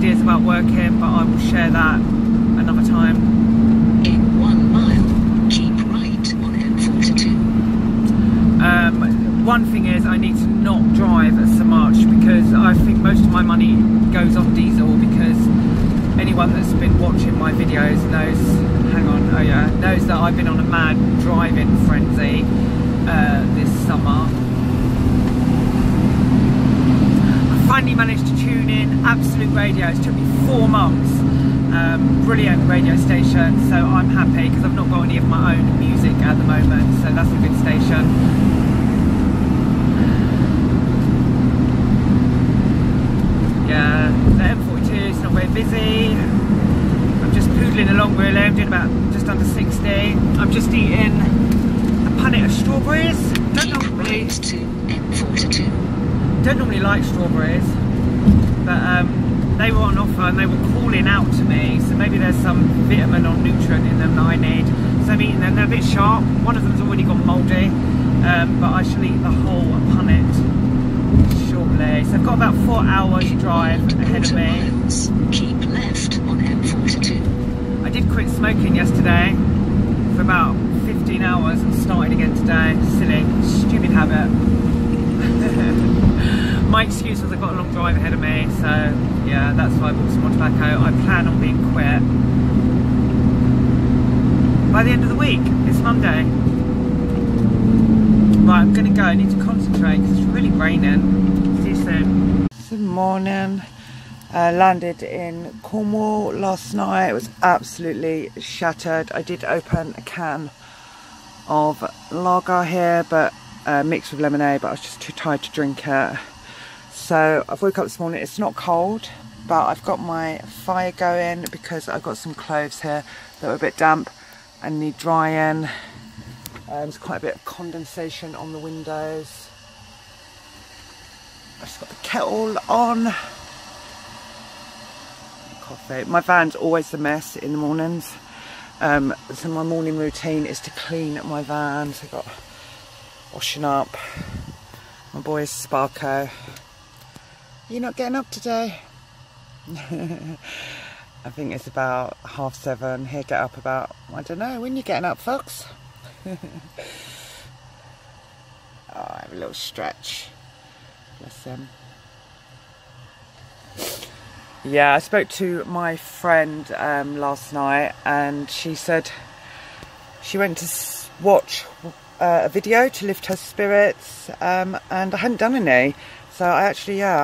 ideas about working, but I will share that another time. In 1 mile, keep right on M42. One thing is I need to not drive so much, because I think most of my money goes on diesel, because anyone that's been watching my videos knows, knows that I've been on a mad driving frenzy this summer. I finally managed to tune in Absolute Radio. It took me 4 months. Brilliant radio station, so I'm happy because I've not got any of my own music at the moment, so that's a good station. Yeah, the M42 is not very busy. I'm just poodling along really. I'm doing about just under 60. I'm just eating a punnet of strawberries. Don't normally like strawberries, but they were on offer and they were calling out to me, so maybe there's some vitamin or nutrient in them that I need. So I'm eating them. They're a bit sharp. One of them's already gone mouldy, but I shall eat the whole punnet shortly. So I've got about 4 hours drive ahead of me. Keep left on M42. I did quit smoking yesterday for about 15 hours and started again today. Silly, stupid habit. My excuse was I've got a long drive ahead of me, so yeah, that's why I bought some more tobacco. I plan on being quit by the end of the week. It's Monday. Right, I'm gonna go. I need to concentrate because it's really raining. See you soon. Good morning. Landed in Cornwall last night. It was absolutely shattered. I did open a can of lager here, but mixed with lemonade, but I was just too tired to drink it. So I've woke up this morning. It's not cold, but I've got my fire going because I've got some clothes here that are a bit damp and need drying. There's quite a bit of condensation on the windows. I've just got the kettle on. Coffee. My van's always a mess in the mornings. So my morning routine is to clean my van. So I've got washing up. My boy is Sparko. You're not getting up today? I think it's about 7:30. He'll get up about, I don't know, when you getting up, Fox? Oh, I have a little stretch. Bless him. Yeah, I spoke to my friend last night, and she said she went to watch a video to lift her spirits, and I hadn't done any. So I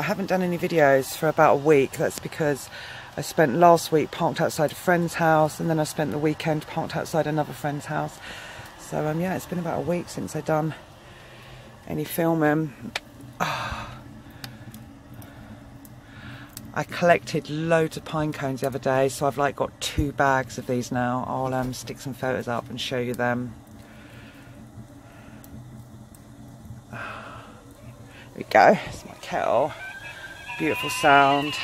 haven't done any videos for about a week. That's because I spent last week parked outside a friend's house, and then I spent the weekend parked outside another friend's house. So yeah, it's been about a week since I've done any filming. I collected loads of pine cones the other day, so I've like got 2 bags of these now. I'll stick some photos up and show you them. There we go, it's my kettle. Beautiful sound.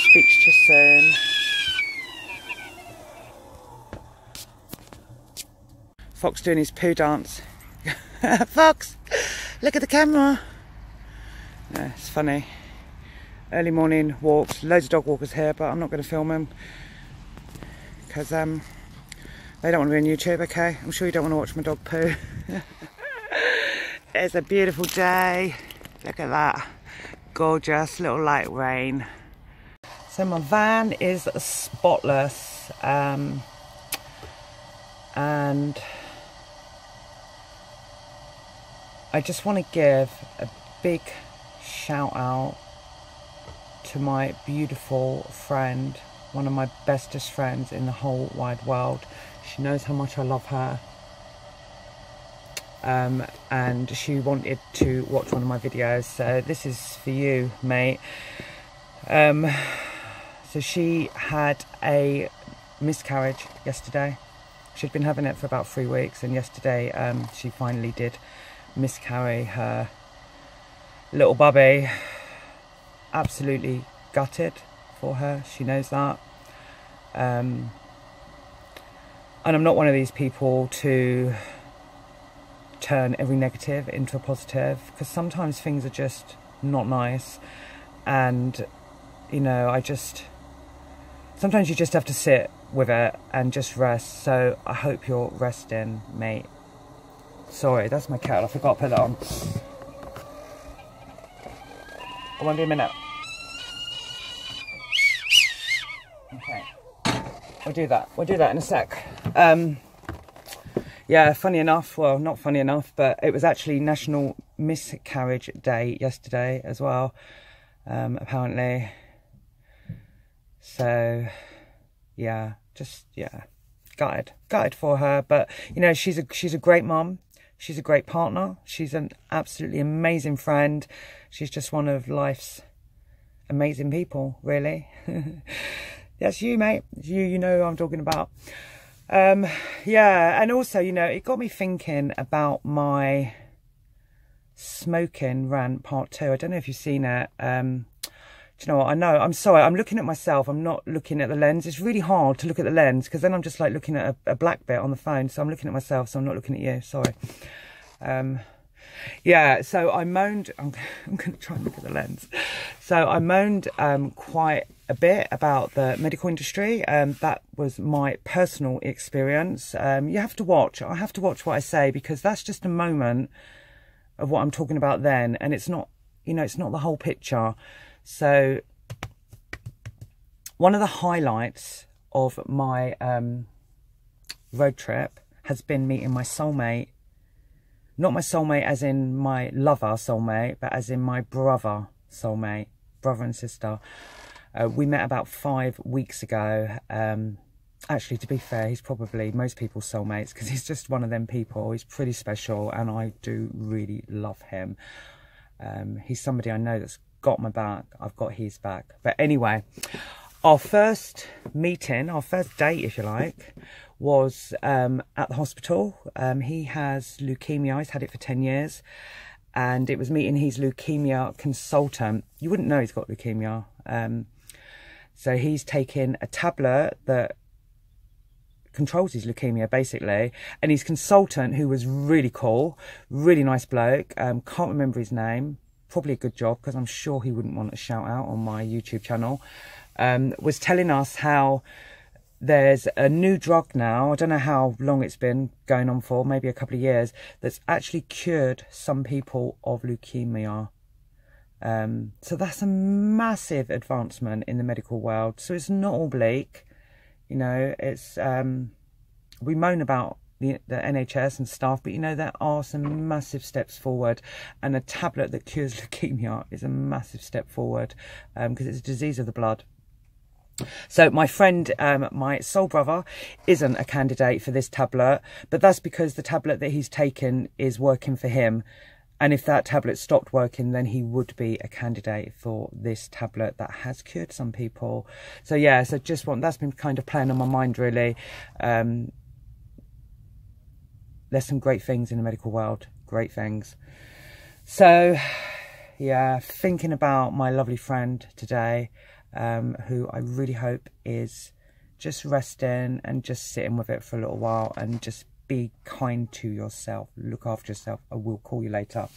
Speaks to you soon. Fox doing his poo dance. Fox, look at the camera. Yeah, it's funny. Early morning walks, loads of dog walkers here, but I'm not going to film them because they don't want to be on YouTube, okay? I'm sure you don't want to watch my dog poo. It's a beautiful day. Look at that. Gorgeous, little light rain. So my van is spotless, and I just want to give a big shout out to my beautiful friend, one of my bestest friends in the whole wide world. She knows how much I love her, and she wanted to watch one of my videos, so this is for you, mate. So she had a miscarriage yesterday. She'd been having it for about 3 weeks, and yesterday she finally did miscarry her little bubby. Absolutely gutted for her, she knows that. And I'm not one of these people to turn every negative into a positive, because sometimes things are just not nice, and you know, sometimes you just have to sit with it and just rest. So I hope you're resting, mate. Sorry, that's my kettle. I forgot to put that on. I won't be a minute. Okay. We'll do that. We'll do that in a sec. Yeah, funny enough, well, not funny enough, but it was actually National Miscarriage Day yesterday as well, apparently. So, yeah, gutted for her. But, you know, she's a great mum. She's a great partner. She's an absolutely amazing friend. She's just one of life's amazing people, really. That's you, mate. You know who I'm talking about. Yeah, and also, you know, it got me thinking about my smoking rant part 2. I don't know if you've seen it. Do you know what? I know. I'm sorry. I'm looking at myself. I'm not looking at the lens. It's really hard to look at the lens because then I'm just like looking at a black bit on the phone. So I'm looking at myself. So I'm not looking at you. Sorry. Yeah. So I moaned. I'm going to try and look at the lens. So I moaned quite a bit about the medical industry. That was my personal experience. You have to watch. I have to watch what I say because that's just a moment of what I'm talking about then, and it's not, you know, it's not the whole picture. So one of the highlights of my road trip has been meeting my soulmate. Not my soulmate as in my lover soulmate, but as in my brother soulmate, brother and sister. We met about 5 weeks ago. Actually, to be fair, he's probably most people's soulmates because he's just one of them people. He's pretty special and I do really love him. He's somebody I know that's got my back. I've got his back. But anyway, our first meeting, our first date, if you like, was at the hospital. He has leukemia. He's had it for 10 years. And it was meeting his leukemia consultant. You wouldn't know he's got leukemia. So he's taken a tablet that controls his leukemia, basically. And his consultant, who was really cool, really nice bloke, can't remember his name, probably a good job, because I'm sure he wouldn't want a shout out on my YouTube channel, was telling us how there's a new drug now, I don't know how long it's been going on for, maybe a couple of years, that's actually cured some people of leukemia. So that's a massive advancement in the medical world. So it's not all bleak, you know, it's, we moan about the NHS and stuff, but you know, there are some massive steps forward, and a tablet that cures leukemia is a massive step forward, because it's a disease of the blood. So my friend, my soul brother, isn't a candidate for this tablet, but that's because the tablet that he's taken is working for him. And if that tablet stopped working, then he would be a candidate for this tablet that has cured some people. So yeah, so that's been kind of playing on my mind, really. There's some great things in the medical world, great things. So yeah, thinking about my lovely friend today, who I really hope is just resting and just sitting with it for a little while and just be kind to yourself, look after yourself. I will call you later.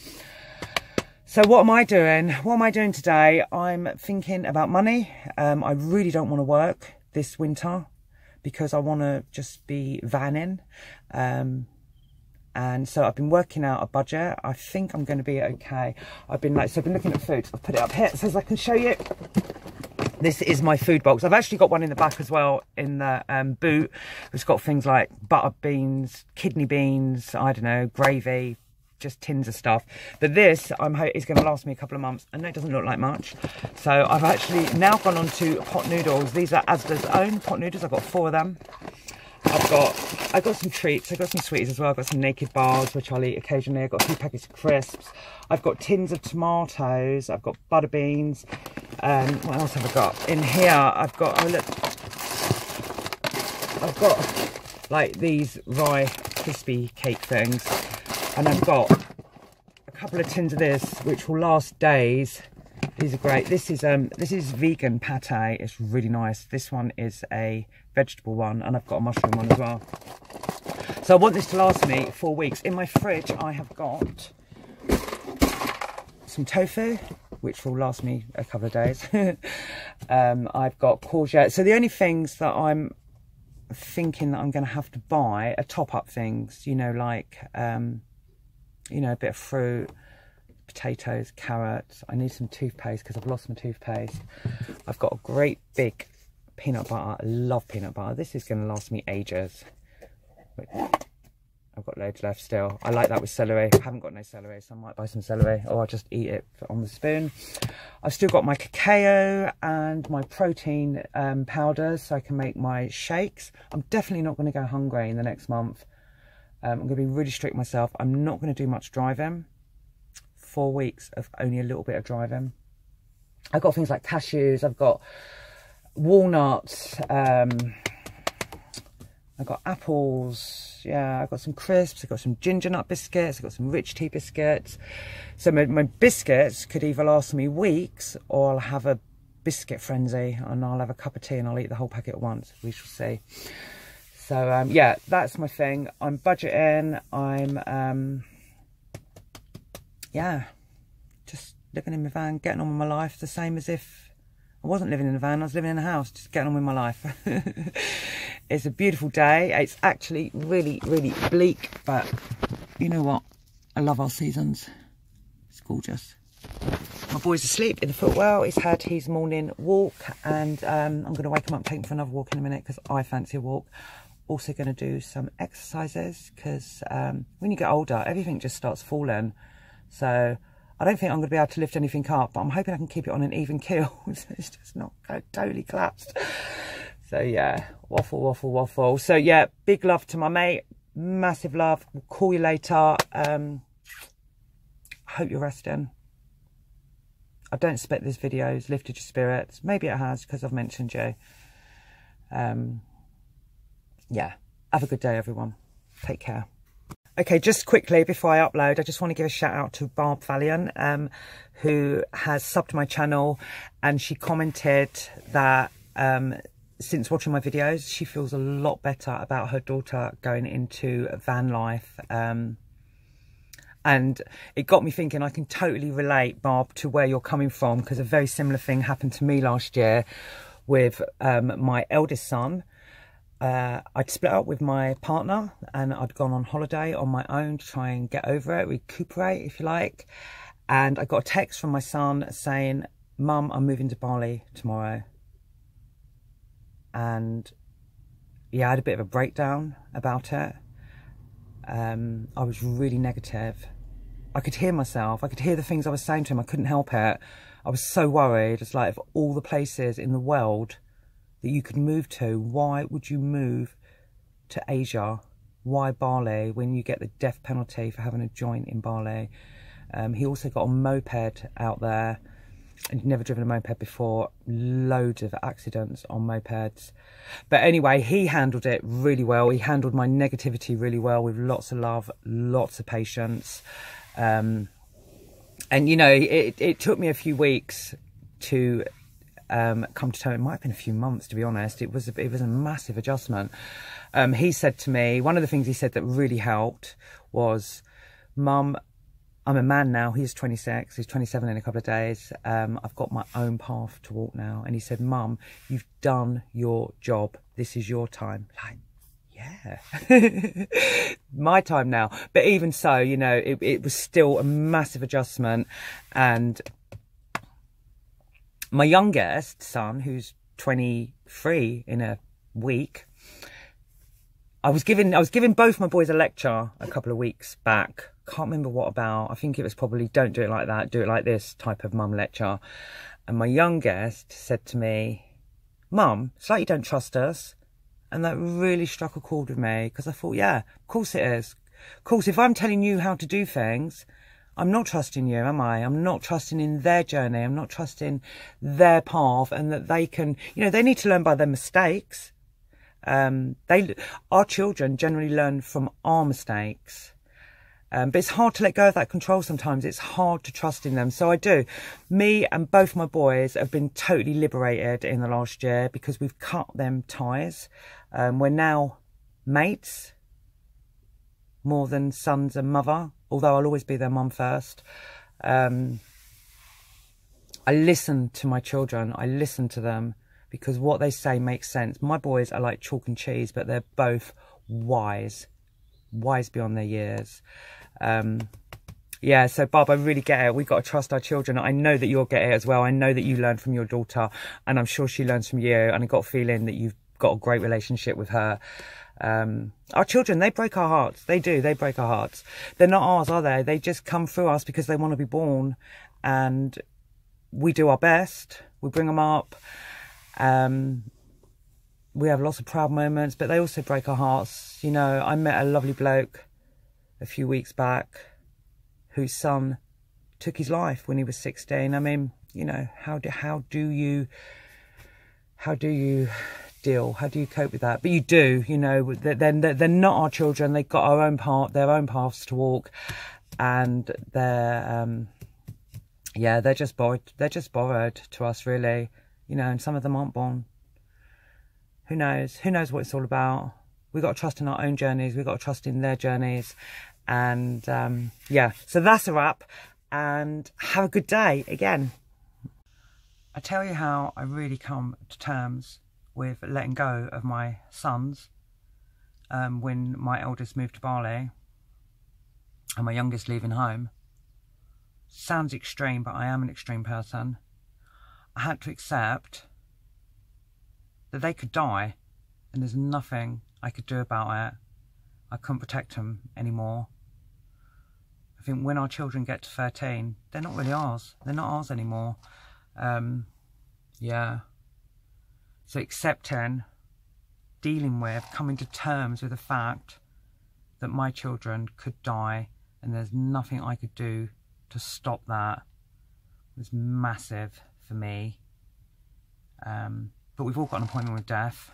So what am I doing? What am I doing today? I'm thinking about money. I really don't want to work this winter because I want to just be vanning. And so I've been working out a budget. I think I'm going to be okay. I've been looking at food. I've put it up here so as I can show you. This is my food box. I've actually got one in the back as well in the boot. It's got things like butter beans, kidney beans, I don't know, gravy, just tins of stuff. But this is going to last me a couple of months. I know it doesn't look like much. So I've actually now gone on to pot noodles. These are Asda's own pot noodles. I've got 4 of them. I've got some treats. I've got some sweeties as well. I've got some naked bars, which I'll eat occasionally. I've got a few packets of crisps. I've got tins of tomatoes. I've got butter beans. What else have I got? In here, I've got, oh look, I've got like these rye crispy cake things. And I've got a couple of tins of this, which will last days. These are great. This is vegan pate. It's really nice. This one is a vegetable one, and I've got a mushroom one as well. So I want this to last me 4 weeks. In my fridge, I have got some tofu. which will last me a couple of days. I've got courgette. So the only things that I'm thinking that I'm going to have to buy are top-up things, you know, like, you know, a bit of fruit, potatoes, carrots. I need some toothpaste because I've lost my toothpaste. I've got a great big peanut butter. I love peanut butter. This is going to last me ages. I've got loads left still. I like that with celery. I haven't got no celery, so I might buy some celery, or I'll just eat it on the spoon. I've still got my cacao and my protein powders, so I can make my shakes. I'm definitely not going to go hungry in the next month. I'm going to be really strict myself. I'm not going to do much driving. 4 weeks of only a little bit of driving. I've got things like cashews. I've got walnuts. I've got apples, yeah, I've got some crisps, I've got some ginger nut biscuits, I've got some rich tea biscuits. So my biscuits could either last me weeks, or I'll have a biscuit frenzy and I'll have a cup of tea and I'll eat the whole packet at once. We shall see. So, yeah, that's my thing. I'm budgeting. I'm, yeah, just living in my van, getting on with my life, the same as if I wasn't living in a van, I was living in a house, just getting on with my life. It's a beautiful day. It's actually really, really bleak, but you know what? I love our seasons. It's gorgeous. My boy's asleep in the footwell. He's had his morning walk, and I'm going to wake him up and take him for another walk in a minute because I fancy a walk. Also going to do some exercises because when you get older, everything just starts falling. So I don't think I'm going to be able to lift anything up, but I'm hoping I can keep it on an even keel. It's just not totally collapsed. So yeah, waffle, waffle, waffle. So yeah, big love to my mate. Massive love. We'll call you later. I hope you're resting. I don't expect this video's lifted your spirits. Maybe it has because I've mentioned you. Yeah, have a good day, everyone. Take care. Okay, just quickly before I upload, I just want to give a shout out to Barb Valiant, who has subbed my channel, and she commented that since watching my videos, she feels a lot better about her daughter going into van life. And it got me thinking, I can totally relate, Barb, to where you're coming from, because a very similar thing happened to me last year with my eldest son. I'd split up with my partner and I'd gone on holiday on my own to try and get over it, recuperate, if you like. And I got a text from my son saying, "Mum, I'm moving to Bali tomorrow." And yeah, I had a bit of a breakdown about it. I was really negative. I could hear myself. I could hear the things I was saying to him. I couldn't help it. I was so worried. It's like, of all the places in the world that you could move to, why would you move to Asia? Why Bali when you get the death penalty for having a joint in Bali? He also got a moped out there, and he'd never driven a moped before. Loads of accidents on mopeds. But anyway, he handled it really well. He handled my negativity really well, with lots of love, lots of patience. And you know, it took me a few weeks to come to terms. It might have been a few months, to be honest. It was a massive adjustment. He said to me, one of the things he said that really helped was, "Mum, I'm a man now." He's 26, he's 27 in a couple of days. I've got my own path to walk now. And he said, "Mum, you've done your job. This is your time." Like, yeah, my time now. But even so, you know, it was still a massive adjustment. And my youngest son, who's 23 in a week, I was giving both my boys a lecture a couple of weeks back. Can't remember what about. I think it was probably "Don't do it like that, do it like this" type of mum lecture. And my youngest said to me, "Mum, it's like you don't trust us." And that really struck a chord with me, because I thought, yeah, of course it is. Of course, if I'm telling you how to do things, I'm not trusting you, am I? I'm not trusting in their journey. I'm not trusting their path, and that they can, you know, they need to learn by their mistakes. Our children generally learn from our mistakes. But it's hard to let go of that control sometimes. It's hard to trust in them. So I do. Me and both my boys have been totally liberated in the last year, because we've cut them ties. We're now mates more than sons and mother, although I'll always be their mum first. I listen to my children. I listen to them because what they say makes sense. My boys are like chalk and cheese, but they're both wise beyond their years. Yeah, so Bob, I really get it. We've got to trust our children. I know that you'll get it as well. I know that you learn from your daughter, and I'm sure she learns from you. And I've got a feeling that you've got a great relationship with her. Our children, they break our hearts. They do. They break our hearts. They're not ours, are they? They just come through us because they want to be born, and we do our best. We bring them up. We have lots of proud moments, but they also break our hearts. You know, I met a lovely bloke a few weeks back whose son took his life when he was 16. I mean, you know, how do you deal? How do you cope with that? But you do, you know, they're not our children. They've got their own paths to walk, and they're just borrowed. They're just borrowed to us, really. You know, and some of them aren't born. Who knows? Who knows what it's all about? We've got to trust in our own journeys. We've got to trust in their journeys. And yeah, so that's a wrap. And have a good day again. I tell you how I really come to terms with letting go of my sons when my eldest moved to Bali and my youngest leaving home. Sounds extreme, but I am an extreme person. I had to accept that they could die and there's nothing I could do about it. I couldn't protect them anymore. I think when our children get to 13, they're not really ours. They're not ours anymore. Yeah. So accepting, dealing with, coming to terms with the fact that my children could die and there's nothing I could do to stop that was massive for me. But we've all got an appointment with death.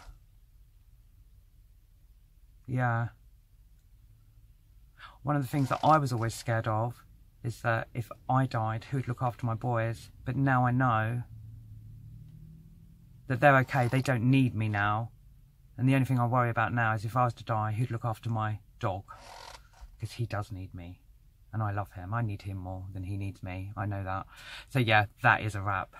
Yeah. One of the things that I was always scared of is that if I died, who'd look after my boys? But now I know that they're okay. They don't need me now. And the only thing I worry about now is if I was to die, who'd look after my dog? Because he does need me. And I love him. I need him more than he needs me. I know that. So yeah, that is a wrap.